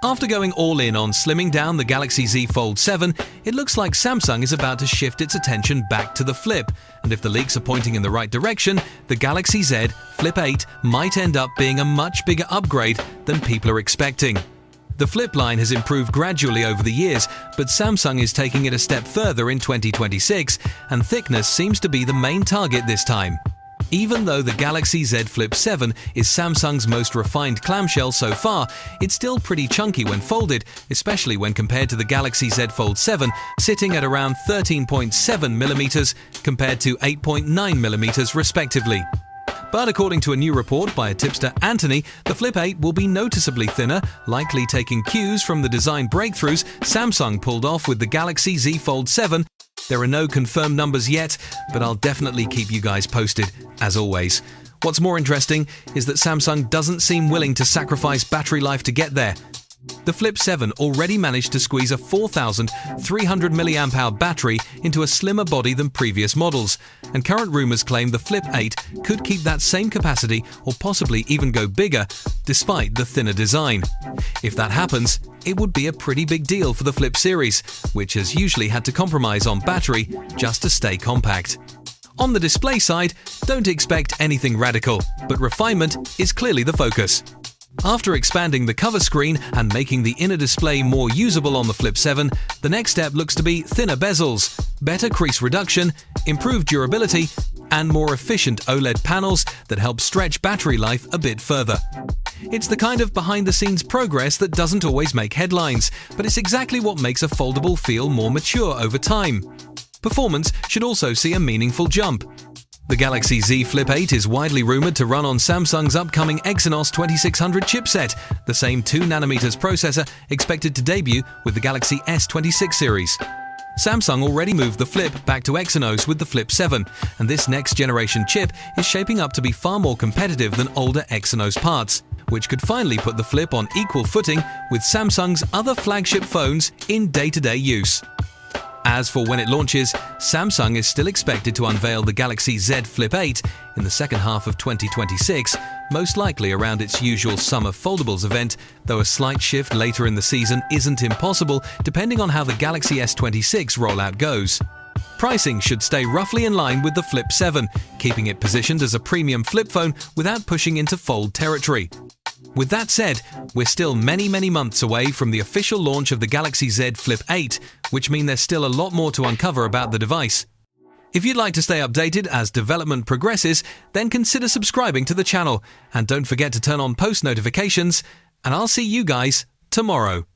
After going all in on slimming down the Galaxy Z Fold 7, it looks like Samsung is about to shift its attention back to the Flip, and if the leaks are pointing in the right direction, the Galaxy Z Flip 8 might end up being a much bigger upgrade than people are expecting. The Flip line has improved gradually over the years, but Samsung is taking it a step further in 2026, and thickness seems to be the main target this time. Even though the Galaxy Z Flip 7 is Samsung's most refined clamshell so far, it's still pretty chunky when folded, especially when compared to the Galaxy Z Fold 7, sitting at around 13.7mm compared to 8.9mm respectively. But according to a new report by a tipster Anthony, the Flip 8 will be noticeably thinner, likely taking cues from the design breakthroughs Samsung pulled off with the Galaxy Z Fold 7. There are no confirmed numbers yet, but I'll definitely keep you guys posted, as always. What's more interesting is that Samsung doesn't seem willing to sacrifice battery life to get there. The Flip 7 already managed to squeeze a 4,300 mAh battery into a slimmer body than previous models, and current rumors claim the Flip 8 could keep that same capacity or possibly even go bigger, despite the thinner design. If that happens, it would be a pretty big deal for the Flip series, which has usually had to compromise on battery just to stay compact. On the display side, don't expect anything radical, but refinement is clearly the focus. After expanding the cover screen and making the inner display more usable on the Flip 7, the next step looks to be thinner bezels, better crease reduction, improved durability, and more efficient OLED panels that help stretch battery life a bit further. It's the kind of behind-the-scenes progress that doesn't always make headlines, but it's exactly what makes a foldable feel more mature over time. Performance should also see a meaningful jump. The Galaxy Z Flip 8 is widely rumored to run on Samsung's upcoming Exynos 2600 chipset, the same 2nm processor expected to debut with the Galaxy S26 series. Samsung already moved the Flip back to Exynos with the Flip 7, and this next-generation chip is shaping up to be far more competitive than older Exynos parts, which could finally put the Flip on equal footing with Samsung's other flagship phones in day-to-day use. As for when it launches, Samsung is still expected to unveil the Galaxy Z Flip 8 in the second half of 2026, most likely around its usual Summer Foldables event, though a slight shift later in the season isn't impossible depending on how the Galaxy S26 rollout goes. Pricing should stay roughly in line with the Flip 7, keeping it positioned as a premium flip phone without pushing into fold territory. With that said, we're still many months away from the official launch of the Galaxy Z Flip 8, which means there's still a lot more to uncover about the device. If you'd like to stay updated as development progresses, then consider subscribing to the channel, and don't forget to turn on post notifications, and I'll see you guys tomorrow.